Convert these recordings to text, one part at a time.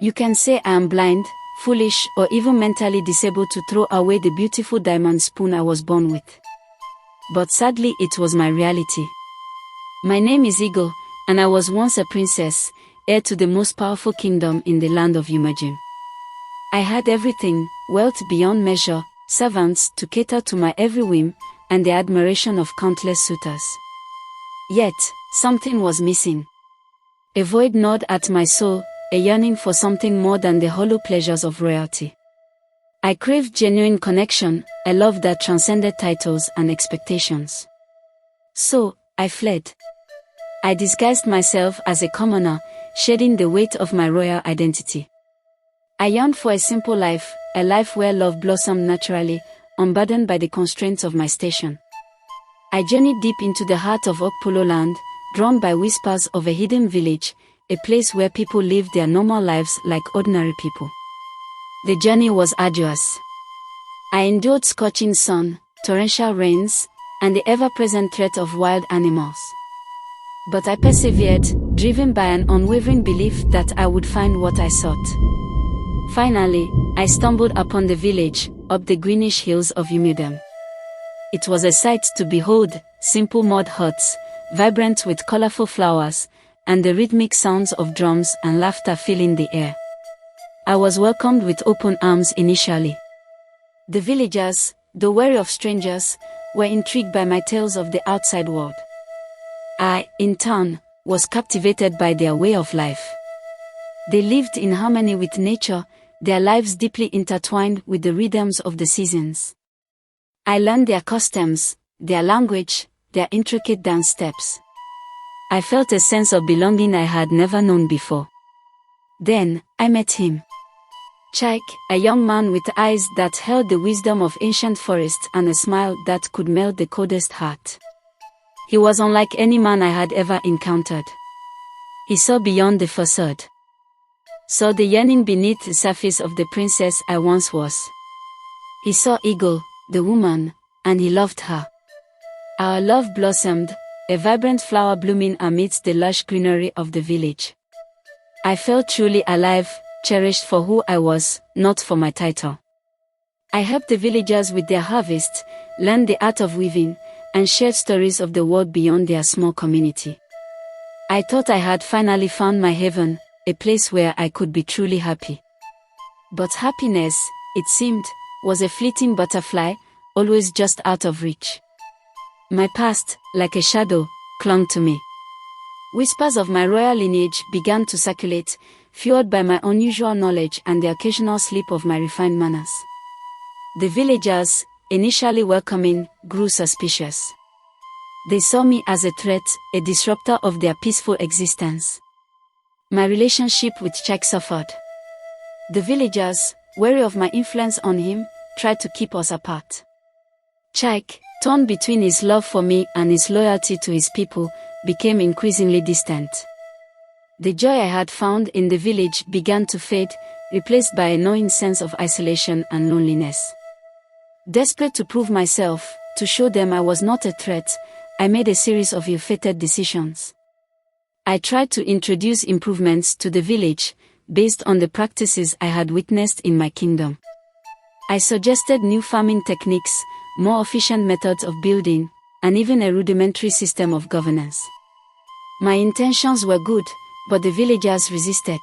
You can say I am blind, foolish, or even mentally disabled to throw away the beautiful diamond spoon I was born with. But sadly, it was my reality. My name is Eagle, and I was once a princess, heir to the most powerful kingdom in the land of Umajim. I had everything, wealth beyond measure, servants to cater to my every whim, and the admiration of countless suitors. Yet, something was missing. A void gnawed at my soul, a yearning for something more than the hollow pleasures of royalty. I craved genuine connection, a love that transcended titles and expectations. So, I fled. I disguised myself as a commoner, shedding the weight of my royal identity. I yearned for a simple life, a life where love blossomed naturally, unburdened by the constraints of my station. I journeyed deep into the heart of Okpolo land, drawn by whispers of a hidden village, a place where people lived their normal lives like ordinary people. The journey was arduous. I endured scorching sun, torrential rains, and the ever-present threat of wild animals. But I persevered, driven by an unwavering belief that I would find what I sought. Finally, I stumbled upon the village, up the greenish hills of Umudam. It was a sight to behold, simple mud huts, vibrant with colorful flowers, and the rhythmic sounds of drums and laughter filling the air. I was welcomed with open arms initially. The villagers, though wary of strangers, were intrigued by my tales of the outside world. I, in turn, was captivated by their way of life. They lived in harmony with nature, their lives deeply intertwined with the rhythms of the seasons. I learned their customs, their language, their intricate dance steps. I felt a sense of belonging I had never known before. Then, I met him. Chaik, a young man with eyes that held the wisdom of ancient forests and a smile that could melt the coldest heart. He was unlike any man I had ever encountered. He saw beyond the facade. Saw the yearning beneath the surface of the princess I once was. He saw Eagle, the woman, and he loved her. Our love blossomed, a vibrant flower blooming amidst the lush greenery of the village. I felt truly alive, cherished for who I was, not for my title. I helped the villagers with their harvest, learned the art of weaving, and shared stories of the world beyond their small community. I thought I had finally found my heaven, a place where I could be truly happy. But happiness, it seemed, was a fleeting butterfly, always just out of reach. My past, like a shadow, clung to me. Whispers of my royal lineage began to circulate, fueled by my unusual knowledge and the occasional slip of my refined manners. The villagers, initially welcoming, grew suspicious. They saw me as a threat, a disruptor of their peaceful existence. My relationship with Chaik suffered. The villagers, wary of my influence on him, tried to keep us apart. Chaik, torn between his love for me and his loyalty to his people, became increasingly distant. The joy I had found in the village began to fade, replaced by a gnawing sense of isolation and loneliness. Desperate to prove myself, to show them I was not a threat, I made a series of ill-fated decisions. I tried to introduce improvements to the village, based on the practices I had witnessed in my kingdom. I suggested new farming techniques, more efficient methods of building, and even a rudimentary system of governance. My intentions were good, but the villagers resisted.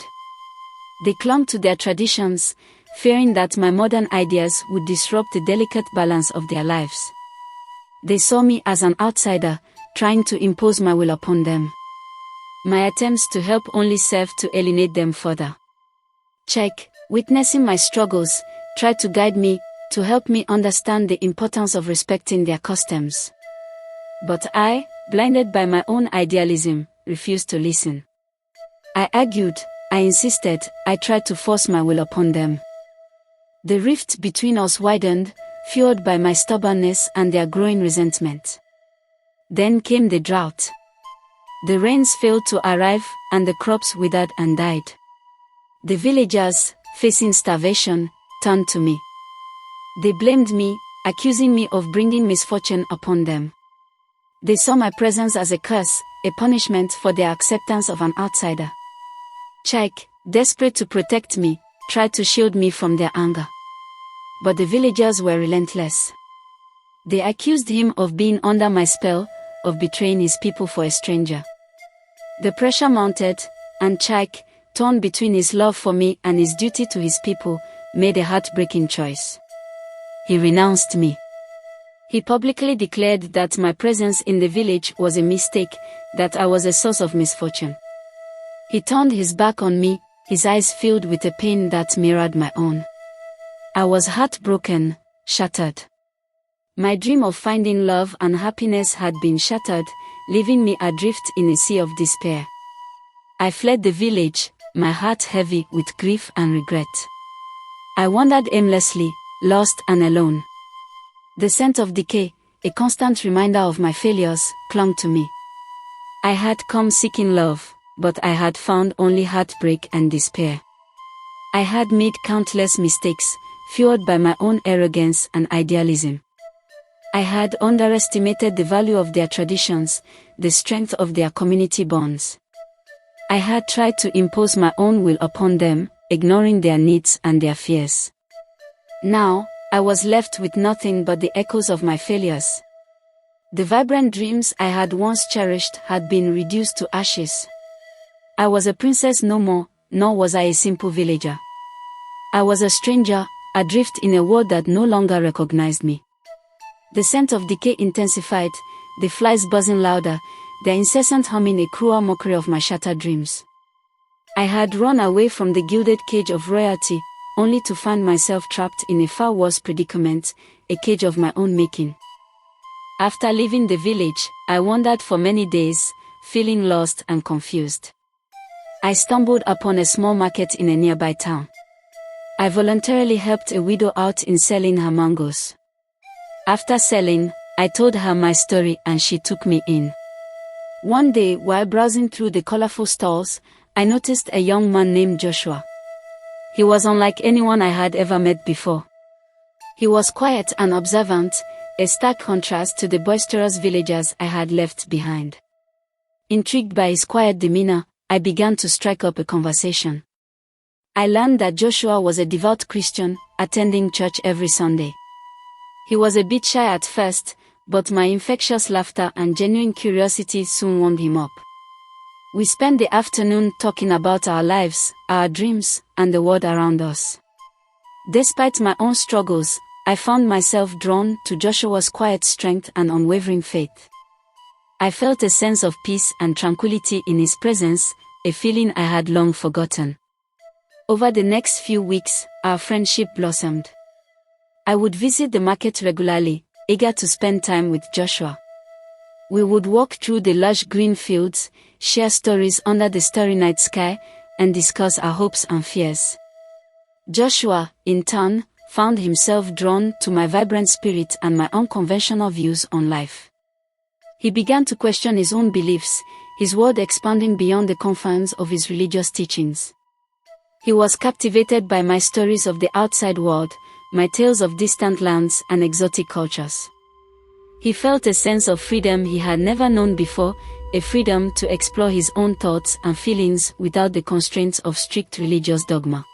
They clung to their traditions, fearing that my modern ideas would disrupt the delicate balance of their lives. They saw me as an outsider, trying to impose my will upon them. My attempts to help only served to alienate them further. Chaik, witnessing my struggles, tried to guide me, to help me understand the importance of respecting their customs. But I, blinded by my own idealism, refused to listen. I argued, I insisted, I tried to force my will upon them. The rift between us widened, fueled by my stubbornness and their growing resentment. Then came the drought. The rains failed to arrive, and the crops withered and died. The villagers, facing starvation, turned to me. They blamed me, accusing me of bringing misfortune upon them. They saw my presence as a curse, a punishment for their acceptance of an outsider. Chaik, desperate to protect me, tried to shield me from their anger. But the villagers were relentless. They accused him of being under my spell, of betraying his people for a stranger. The pressure mounted, and Chike, torn between his love for me and his duty to his people, made a heartbreaking choice. He renounced me. He publicly declared that my presence in the village was a mistake, that I was a source of misfortune. He turned his back on me, his eyes filled with a pain that mirrored my own. I was heartbroken, shattered. My dream of finding love and happiness had been shattered, leaving me adrift in a sea of despair. I fled the village, my heart heavy with grief and regret. I wandered aimlessly, lost and alone. The scent of decay, a constant reminder of my failures, clung to me. I had come seeking love, but I had found only heartbreak and despair. I had made countless mistakes, fueled by my own arrogance and idealism. I had underestimated the value of their traditions, the strength of their community bonds. I had tried to impose my own will upon them, ignoring their needs and their fears. Now, I was left with nothing but the echoes of my failures. The vibrant dreams I had once cherished had been reduced to ashes. I was a princess no more, nor was I a simple villager. I was a stranger, adrift in a world that no longer recognized me. The scent of decay intensified, the flies buzzing louder, their incessant humming a cruel mockery of my shattered dreams. I had run away from the gilded cage of royalty, only to find myself trapped in a far worse predicament, a cage of my own making. After leaving the village, I wandered for many days, feeling lost and confused. I stumbled upon a small market in a nearby town. I voluntarily helped a widow out in selling her mangoes. After selling, I told her my story and she took me in. One day, while browsing through the colorful stalls, I noticed a young man named Joshua. He was unlike anyone I had ever met before. He was quiet and observant, a stark contrast to the boisterous villagers I had left behind. Intrigued by his quiet demeanor, I began to strike up a conversation. I learned that Joshua was a devout Christian, attending church every Sunday. He was a bit shy at first, but my infectious laughter and genuine curiosity soon warmed him up. We spent the afternoon talking about our lives, our dreams, and the world around us. Despite my own struggles, I found myself drawn to Joshua's quiet strength and unwavering faith. I felt a sense of peace and tranquility in his presence, a feeling I had long forgotten. Over the next few weeks, our friendship blossomed. I would visit the market regularly, eager to spend time with Joshua. We would walk through the lush green fields, share stories under the starry night sky, and discuss our hopes and fears. Joshua, in turn, found himself drawn to my vibrant spirit and my unconventional views on life. He began to question his own beliefs, his world expanding beyond the confines of his religious teachings. He was captivated by my stories of the outside world, my tales of distant lands and exotic cultures. He felt a sense of freedom he had never known before, a freedom to explore his own thoughts and feelings without the constraints of strict religious dogma.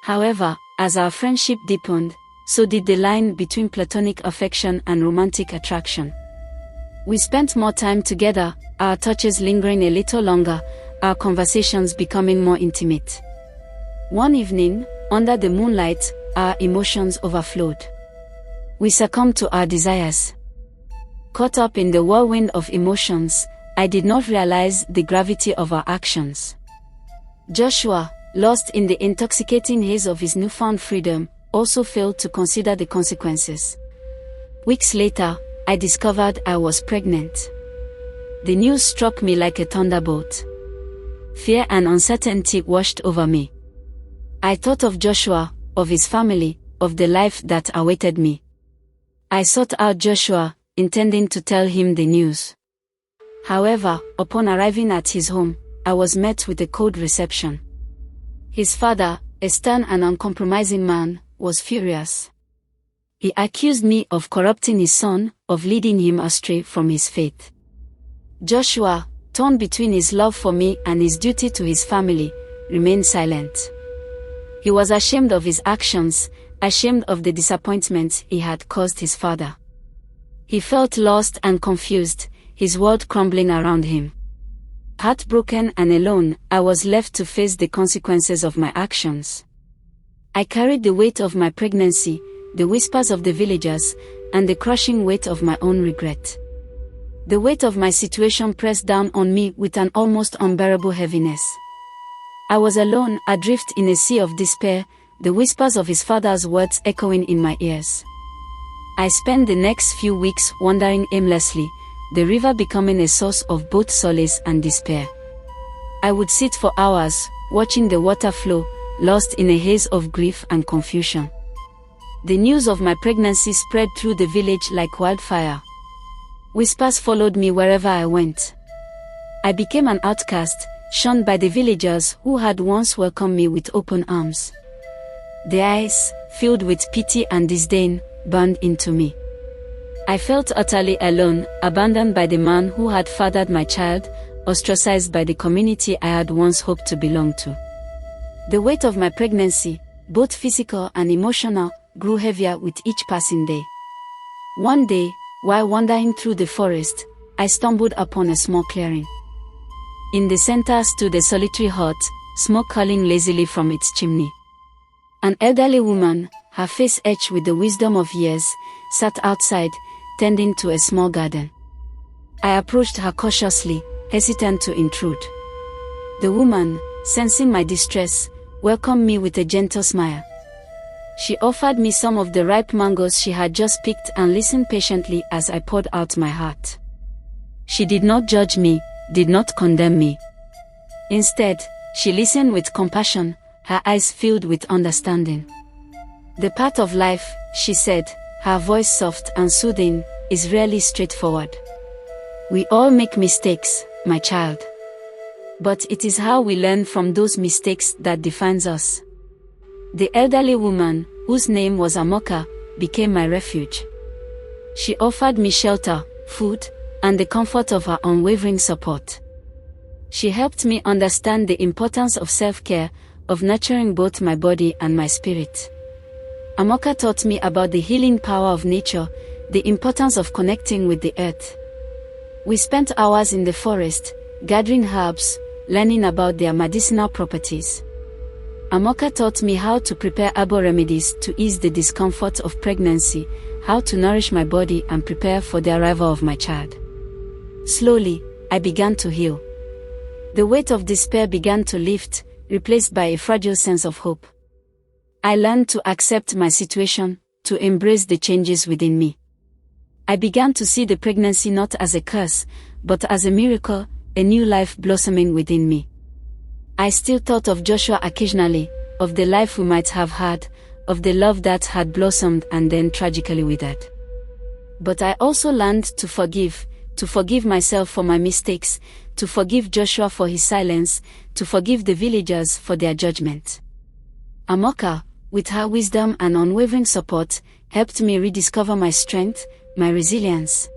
However, as our friendship deepened, so did the line between platonic affection and romantic attraction. We spent more time together, our touches lingering a little longer, our conversations becoming more intimate. One evening, under the moonlight, our emotions overflowed. We succumbed to our desires. Caught up in the whirlwind of emotions, I did not realize the gravity of our actions. Joshua, lost in the intoxicating haze of his newfound freedom, also failed to consider the consequences. Weeks later, I discovered I was pregnant. The news struck me like a thunderbolt. Fear and uncertainty washed over me. I thought of Joshua, of his family, of the life that awaited me. I sought out Joshua, intending to tell him the news. However, upon arriving at his home, I was met with a cold reception. His father, a stern and uncompromising man, was furious. He accused me of corrupting his son, of leading him astray from his faith. Joshua, torn between his love for me and his duty to his family, remained silent. He was ashamed of his actions, ashamed of the disappointment he had caused his father. He felt lost and confused, his world crumbling around him. Heartbroken and alone, I was left to face the consequences of my actions. I carried the weight of my pregnancy, the whispers of the villagers, and the crushing weight of my own regret. The weight of my situation pressed down on me with an almost unbearable heaviness. I was alone, adrift in a sea of despair, the whispers of his father's words echoing in my ears. I spent the next few weeks wandering aimlessly, the river becoming a source of both solace and despair. I would sit for hours, watching the water flow, lost in a haze of grief and confusion. The news of my pregnancy spread through the village like wildfire. Whispers followed me wherever I went. I became an outcast, shunned by the villagers who had once welcomed me with open arms. Their eyes, filled with pity and disdain, burned into me. I felt utterly alone, abandoned by the man who had fathered my child, ostracized by the community I had once hoped to belong to. The weight of my pregnancy, both physical and emotional, grew heavier with each passing day. One day, while wandering through the forest, I stumbled upon a small clearing. In the center stood a solitary hut, smoke curling lazily from its chimney. An elderly woman, her face etched with the wisdom of years, sat outside, tending to a small garden. I approached her cautiously, hesitant to intrude. The woman, sensing my distress, welcomed me with a gentle smile. She offered me some of the ripe mangoes she had just picked and listened patiently as I poured out my heart. She did not judge me, did not condemn me. Instead, she listened with compassion, her eyes filled with understanding. The path of life, she said, her voice soft and soothing, is rarely straightforward. We all make mistakes, my child. But it is how we learn from those mistakes that defines us. The elderly woman, whose name was Amoka, became my refuge. She offered me shelter, food, and the comfort of her unwavering support. She helped me understand the importance of self-care, of nurturing both my body and my spirit. Amoka taught me about the healing power of nature, the importance of connecting with the earth. We spent hours in the forest, gathering herbs, learning about their medicinal properties. Amoka taught me how to prepare herbal remedies to ease the discomfort of pregnancy, how to nourish my body and prepare for the arrival of my child. Slowly, I began to heal. The weight of despair began to lift, replaced by a fragile sense of hope. I learned to accept my situation, to embrace the changes within me. I began to see the pregnancy not as a curse, but as a miracle, a new life blossoming within me. I still thought of Joshua occasionally, of the life we might have had, of the love that had blossomed and then tragically withered. But I also learned to forgive myself for my mistakes, to forgive Joshua for his silence, to forgive the villagers for their judgment. Amoka, with her wisdom and unwavering support, helped me rediscover my strength, my resilience.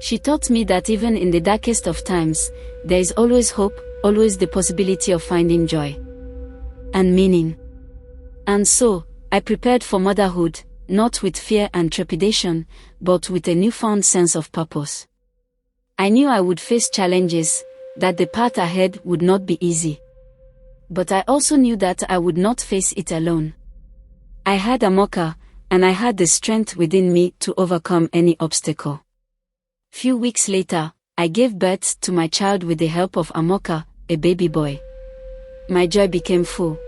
She taught me that even in the darkest of times, there is always hope, always the possibility of finding joy and meaning. And so, I prepared for motherhood, not with fear and trepidation, but with a newfound sense of purpose. I knew I would face challenges, that the path ahead would not be easy. But I also knew that I would not face it alone. I had Amoka, and I had the strength within me to overcome any obstacle. Few weeks later, I gave birth to my child with the help of Amoka, a baby boy. My joy became full.